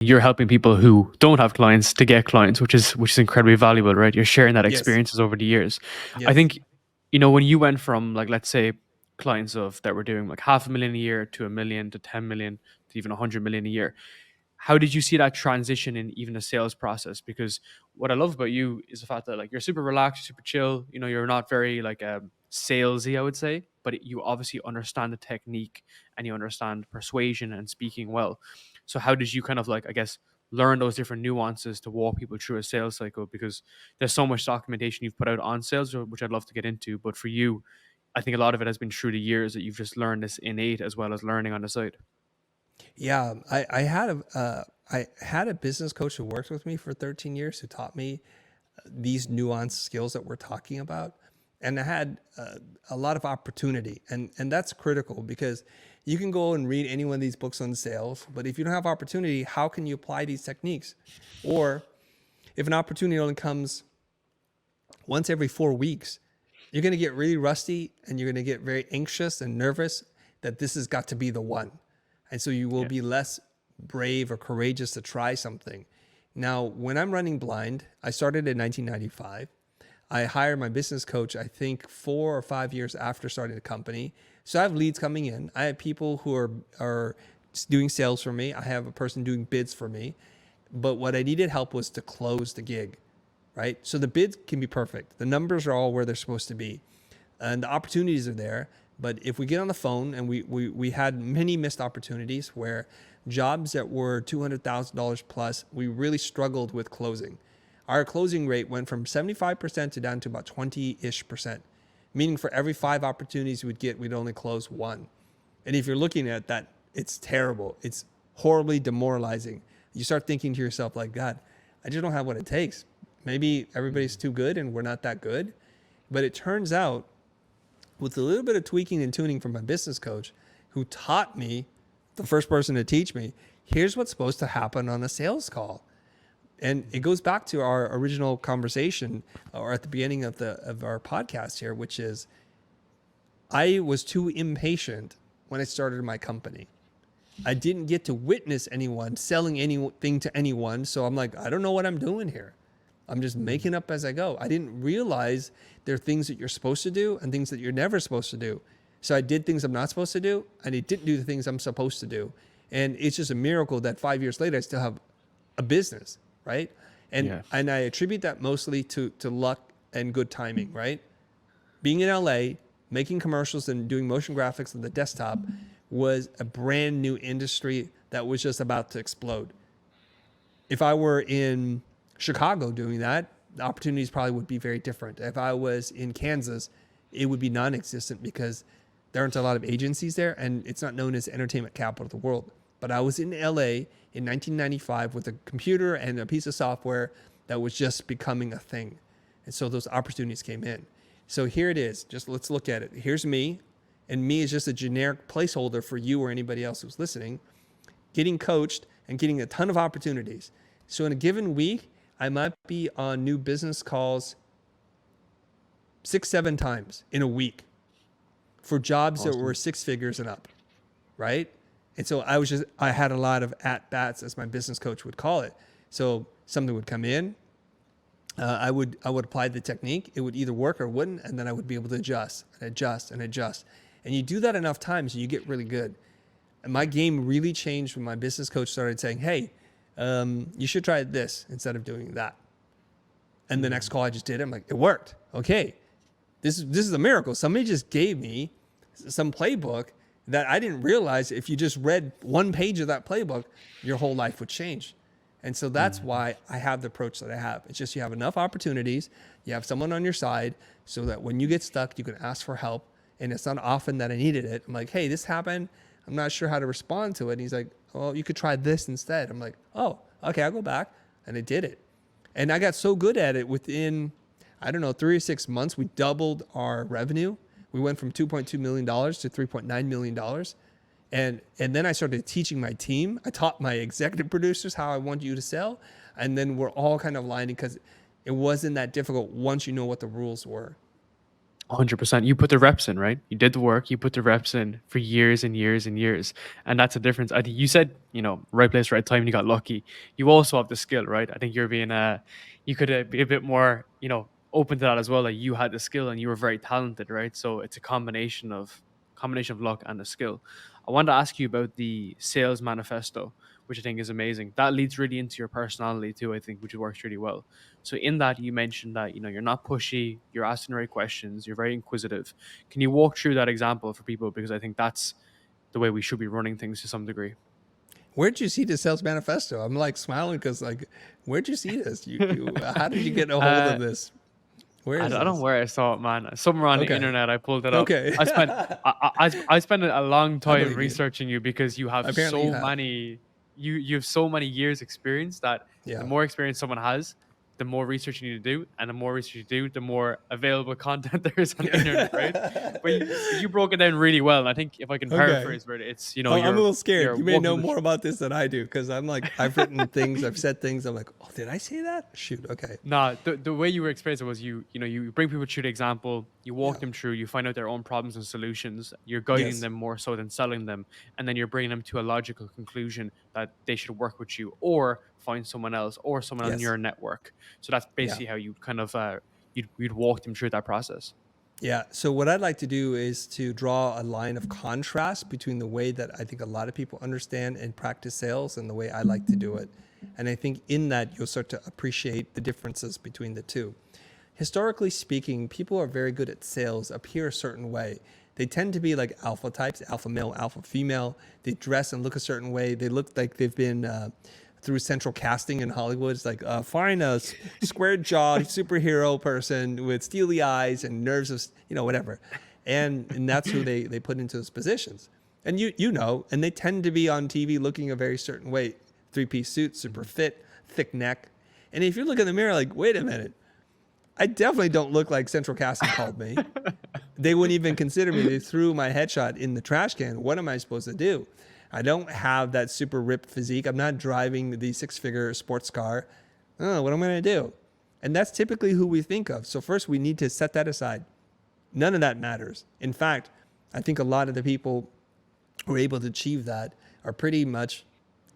you're helping people who don't have clients to get clients, which is incredibly valuable, right? You're sharing that Yes. experiences over the years. I Yes. think, when you went from, like, let's say, clients of that were doing like 500,000 a year to 1 million to 10 million to even 100 million a year, how did you see that transition in even the sales process? Because what I love about you is the fact that, like, you're super relaxed, super chill. You're not very, like, salesy, I would say, but you obviously understand the technique and you understand persuasion and speaking well. So how did you kind of, like, I guess, learn those different nuances to walk people through a sales cycle? Because there's so much documentation you've put out on sales, which I'd love to get into, but for you, I think a lot of it has been through the years that you've just learned this innate as well as learning on the side. Yeah, I had a business coach who worked with me for 13 years who taught me these nuanced skills that we're talking about, and I had a lot of opportunity, and that's critical because you can go and read any one of these books on sales, but if you don't have opportunity, how can you apply these techniques? Or if an opportunity only comes once every 4 weeks, you're going to get really rusty and you're going to get very anxious and nervous that this has got to be the one. And so you will Yeah. be less brave or courageous to try something. Now, when I'm running blind, I started in 1995. I hired my business coach, I think 4 or 5 years after starting the company. So I have leads coming in. I have people who are doing sales for me. I have a person doing bids for me. But what I needed help was to close the gig, right? So the bids can be perfect. The numbers are all where they're supposed to be and the opportunities are there. But if we get on the phone, and we had many missed opportunities where jobs that were $200,000 plus, we really struggled with closing. Our closing rate went from 75% to down to about 20-ish%, meaning for every 5 opportunities we'd get, we'd only close one. And if you're looking at that, it's terrible. It's horribly demoralizing. You start thinking to yourself, like, God, I just don't have what it takes. Maybe everybody's too good and we're not that good. But it turns out, with a little bit of tweaking and tuning from my business coach, who taught me, the first person to teach me, here's what's supposed to happen on a sales call. And it goes back to our original conversation, or at the beginning of our podcast here, which is I was too impatient when I started my company. I didn't get to witness anyone selling anything to anyone. So I'm like, I don't know what I'm doing here. I'm just making up as I go. I didn't realize there are things that you're supposed to do and things that you're never supposed to do. So I did things I'm not supposed to do, and I didn't do the things I'm supposed to do. And it's just a miracle that 5 years later, I still have a business, right? And Yeah. and I attribute that mostly to luck and good timing, right? Being in LA, making commercials and doing motion graphics on the desktop was a brand new industry that was just about to explode. If I were in Chicago doing that, the opportunities probably would be very different. If I was in Kansas, it would be non-existent because there aren't a lot of agencies there and it's not known as entertainment capital of the world. But I was in LA in 1995 with a computer and a piece of software that was just becoming a thing. And so those opportunities came in. So here it is. Just let's look at it. Here's me. And me is just a generic placeholder for you or anybody else who's listening, getting coached and getting a ton of opportunities. So in a given week, I might be on new business calls 6, 7 times in a week for jobs that were Awesome. 6 figures and up, right? And so I had a lot of at bats, as my business coach would call it. So something would come in, I would apply the technique. It would either work or wouldn't, and then I would be able to adjust and adjust and adjust. And you do that enough times, you get really good. And my game really changed when my business coach started saying, "Hey, you should try this instead of doing that." And the next call I just did, I'm like, it worked. Okay, this is a miracle. Somebody just gave me some playbook that I didn't realize if you just read one page of that playbook, your whole life would change. And so that's why I have the approach that I have. It's just you have enough opportunities, you have someone on your side so that when you get stuck, you can ask for help. And it's not often that I needed it. I'm like, hey, this happened. I'm not sure how to respond to it. And he's like, well, you could try this instead. I'm like, oh, okay, I'll go back. And I did it. And I got so good at it within, I don't know, 3 or 6 months, we doubled our revenue. We went from $2.2 million to $3.9 million. And then I started teaching my team. I taught my executive producers how I want you to sell. And then we're all kind of aligning because it wasn't that difficult once you know what the rules were. 100%. You put the reps in, right? You did the work, you put the reps in for years and years and years. And that's a difference. I think you said, right place, right time, and you got lucky. You also have the skill, right? I think you're being, you could be a bit more, open to that as well. Like you had the skill and you were very talented, right? So it's a combination of luck and the skill. I wanted to ask you about the sales manifesto, which I think is amazing. That leads really into your personality too, I think, which works really well. So in that, you mentioned that you're not pushy, you're asking the right questions, you're very inquisitive. Can you walk through that example for people, because I think that's the way we should be running things to some degree. Where'd you see the sales manifesto? I'm like smiling because like, where'd you see this? How did you get a hold of uh, this? Where I, is I don't know this? where I saw it, man. Somewhere on the Okay. internet, I pulled it up. Okay. I spent a long I time believe you. researching you because you have Apparently you so have. many you have so many years experience that the Yeah. more experience someone has, the more research you need to do, and the more research you do, the more available content there is on the internet, right? But you broke it down really well, and I think if I can Okay. paraphrase, right, it's I'm a little scared. you're You may know walking the more about this than I do because I'm like, I've written things, I've said things. I'm like, oh, did I say that? Shoot. Okay. Nah, the way you were experiencing was you bring people through the example, you walk Yeah. them through, you find out their own problems and solutions, you're guiding Yes. them more so than selling them, and then you're bringing them to a logical conclusion that they should work with you or find someone else or someone in Yes. your network. So that's Yeah. basically how you kind of you'd walk them through that process. Yeah. So what I'd like to do is to draw a line of contrast between the way that I think a lot of people understand and practice sales and the way I like to do it. And I think in that you'll start to appreciate the differences between the two. Historically speaking, people are very good at sales appear a certain way. They tend to be like alpha types, alpha male, alpha female. They dress and look a certain way. They look like they've been through central casting in Hollywood. It's like find a square jawed superhero person with steely eyes and nerves of, whatever. And that's who they put into those positions. And and they tend to be on TV looking a very certain way. 3-piece suit, super fit, thick neck. And if you look in the mirror, like, wait a minute, I definitely don't look like Central Casting called me. They wouldn't even consider me. They threw my headshot in the trash can. What am I supposed to do? I don't have that super ripped physique. I'm not driving the 6-figure sports car. Oh, what am I going to do? And that's typically who we think of. So first we need to set that aside. None of that matters. In fact, I think a lot of the people who are able to achieve that are pretty much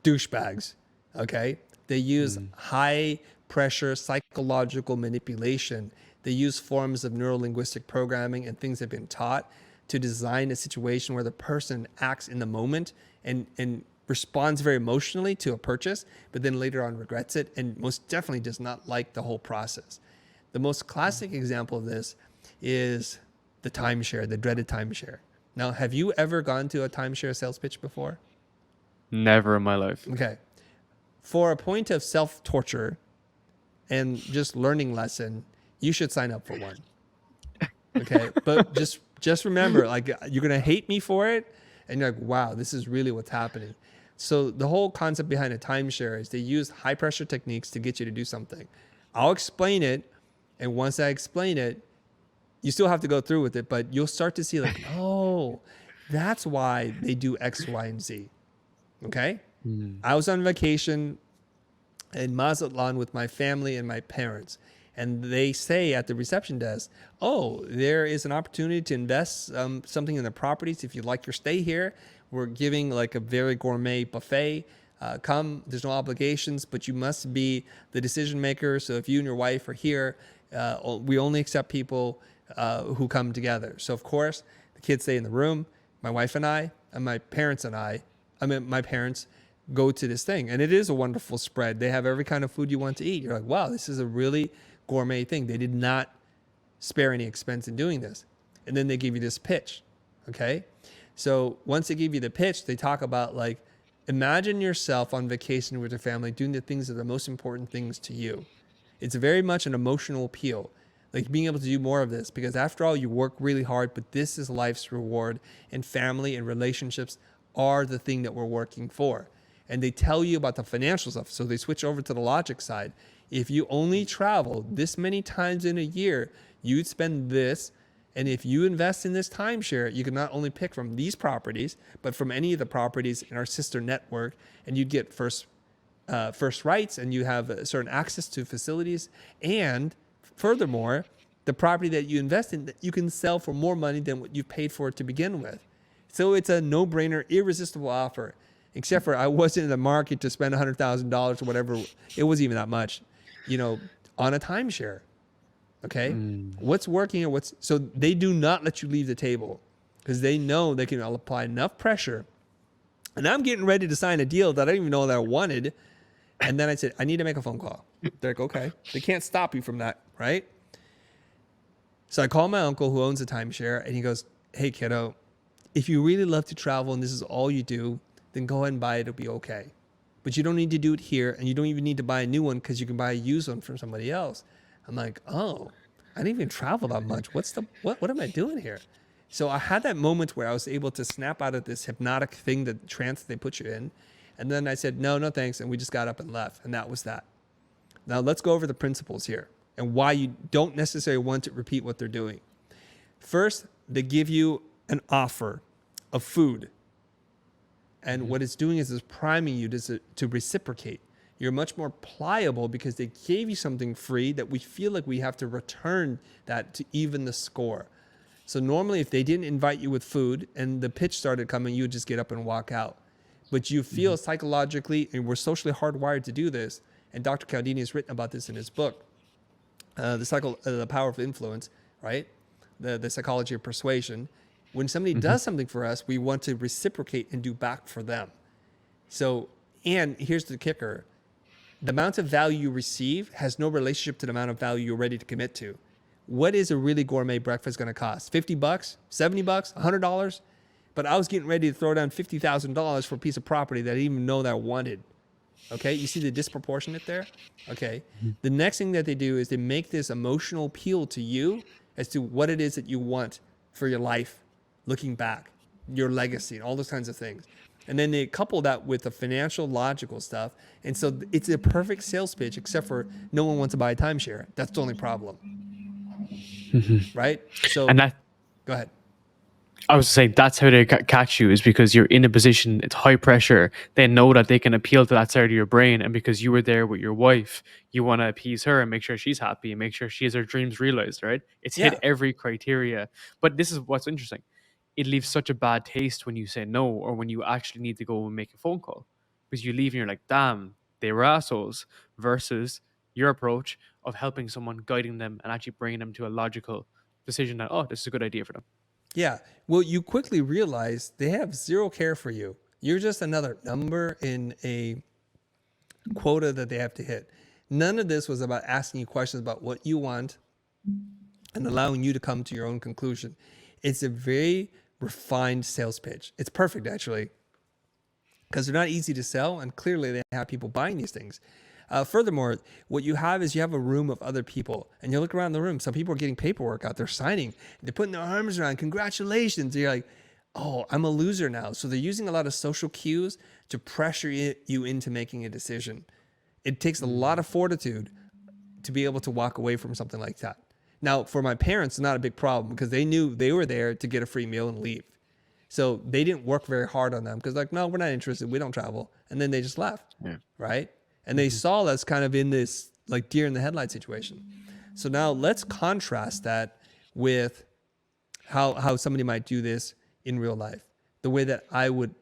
douchebags. Okay? They use high pressure psychological manipulation. They use forms of neurolinguistic programming and things they've been taught to design a situation where the person acts in the moment and responds very emotionally to a purchase, but then later on regrets it and most definitely does not like the whole process. The most classic example of this is the timeshare, the dreaded timeshare. Now, have you ever gone to a timeshare sales pitch before? Never in my life. Okay. For a point of self-torture and just learning lesson, you should sign up for one. Okay. But just remember, like, you're going to hate me for it. And you're like, wow, this is really what's happening. So the whole concept behind a timeshare is they use high pressure techniques to get you to do something. I'll explain it. And once I explain it, you still have to go through with it, but you'll start to see like, oh, that's why they do X, Y, and Z. Okay. I was on vacation in Mazatlan with my family and my parents. And they say at the reception desk, oh, there is an opportunity to invest something in the properties. If you'd like your stay here, we're giving like a very gourmet buffet. Come, there's no obligations, but you must be the decision maker. So if you and your wife are here, we only accept people who come together. So of course, the kids stay in the room, my wife and I, and my parents my parents go to this thing. And it is a wonderful spread. They have every kind of food you want to eat. You're like, wow, this is a really gourmet thing. They did not spare any expense in doing this. And then they give you this pitch. Okay. So once they give you the pitch, they talk about like, imagine yourself on vacation with your family doing the things that are the most important things to you. It's very much an emotional appeal, like being able to do more of this, because after all, you work really hard, but this is life's reward, and family and relationships are the thing that we're working for. And they tell you about the financial stuff. So they switch over to the logic side. If you only travel this many times in a year, you'd spend this. And if you invest in this timeshare, you can not only pick from these properties, but from any of the properties in our sister network, and you'd get first rights, and you have certain access to facilities. And furthermore, the property that you invest in that you can sell for more money than what you paid for it to begin with. So it's a no-brainer, irresistible offer. Except for I wasn't in the market to spend $100,000 or whatever. It wasn't even that much, on a timeshare. Okay, what's working and so they do not let you leave the table because they know they can apply enough pressure. And I'm getting ready to sign a deal that I didn't even know that I wanted. And then I said, I need to make a phone call. They're like, okay. They can't stop you from that, right? So I call my uncle who owns a timeshare, and he goes, hey, kiddo, if you really love to travel and this is all you do, then go ahead and buy it. It'll be okay. But you don't need to do it here, and you don't even need to buy a new one because you can buy a used one from somebody else. I'm like, oh, I didn't even travel that much. What am I doing here? So I had that moment where I was able to snap out of this hypnotic thing, the trance that they put you in. And then I said, no, thanks. And we just got up and left. And that was that. Now let's go over the principles here and why you don't necessarily want to repeat what they're doing. First, they give you an offer of food. And what it's doing is it's priming you to reciprocate. You're much more pliable because they gave you something free that we feel like we have to return that to even the score. So normally if they didn't invite you with food and the pitch started coming, you would just get up and walk out. But you feel psychologically, and we're socially hardwired to do this, and Dr. Cialdini has written about this in his book, The Power of Influence, right? The psychology of persuasion. When somebody does something for us, we want to reciprocate and do back for them. So, and here's the kicker. The amount of value you receive has no relationship to the amount of value you're ready to commit to. What is a really gourmet breakfast going to cost? $50, $70, $100? But I was getting ready to throw down $50,000 for a piece of property that I didn't even know that I wanted. Okay, you see the disproportionate there? Okay. The next thing that they do is they make this emotional appeal to you as to what it is that you want for your life, looking back, your legacy, and all those kinds of things. And then they couple that with the financial, logical stuff. And so it's a perfect sales pitch, except for no one wants to buy a timeshare. That's the only problem. Right? So, And that, go ahead. I was saying, that's how they catch you, is because you're in a position, it's high pressure. They know that they can appeal to that side of your brain. And because you were there with your wife, you want to appease her and make sure she's happy and make sure she has her dreams realized, right? It's Yeah. hit every criteria. But this is what's interesting. It leaves such a bad taste when you say no, or when you actually need to go and make a phone call, because you leave and you're like, damn, they were assholes, versus your approach of helping someone, guiding them, and actually bringing them to a logical decision that, oh, this is a good idea for them. Yeah. Well, you quickly realize they have zero care for you. You're just another number in a quota that they have to hit. None of this was about asking you questions about what you want and allowing you to come to your own conclusion. It's a very refined sales pitch. It's perfect, actually, because they're not easy to sell, and clearly they have people buying these things. Furthermore, what you have is you have a room of other people, and you look around the room. Some people are getting paperwork out. They're signing. They're putting their arms around. Congratulations. You're like, oh, I'm a loser now. So they're using a lot of social cues to pressure you into making a decision. It takes a lot of fortitude to be able to walk away from something like that. Now, for my parents, it's not a big problem because they knew they were there to get a free meal and leave. So they didn't work very hard on them because, like, no, we're not interested. We don't travel. And then they just left, right? And they saw us kind of in this like deer in the headlight situation. So now let's contrast that with how somebody might do this in real life, the way that I would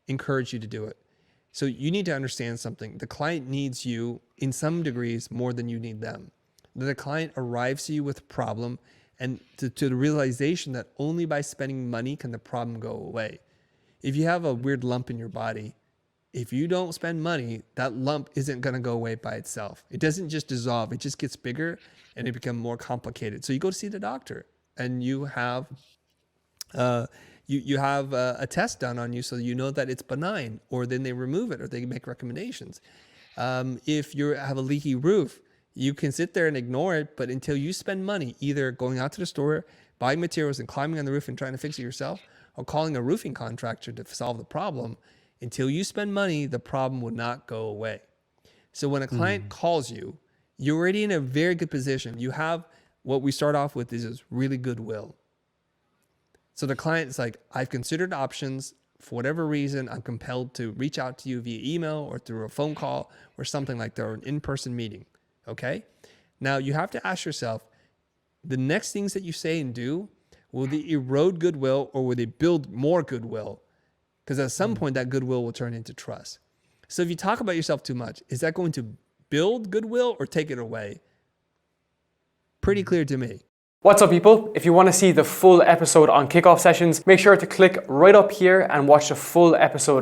encourage you to do it. So you need to understand something. The client needs you in some degrees more than you need them. The client arrives to you with a problem and to the realization that only by spending money can the problem go away. If you have a weird lump in your body, if you don't spend money, that lump isn't going to go away by itself. It doesn't just dissolve. It just gets bigger and it becomes more complicated. So you go to see the doctor and you have you have a test done on you so you know that it's benign, or then they remove it or they make recommendations. If you have a leaky roof, you can sit there and ignore it, but until you spend money either going out to the store, buying materials and climbing on the roof and trying to fix it yourself, or calling a roofing contractor to solve the problem, until you spend money, the problem will not go away. So when a client calls you, you're already in a very good position. You have what we start off with is really goodwill. So the client is like, I've considered options. For whatever reason, I'm compelled to reach out to you via email or through a phone call or something like that, or an in-person meeting. Okay? Now you have to ask yourself, the next things that you say and do, will they erode goodwill or will they build more goodwill? Because at some point that goodwill will turn into trust. So if you talk about yourself too much, is that going to build goodwill or take it away? Pretty clear to me. What's up, people? If you want to see the full episode on kickoff sessions, make sure to click right up here and watch the full episode.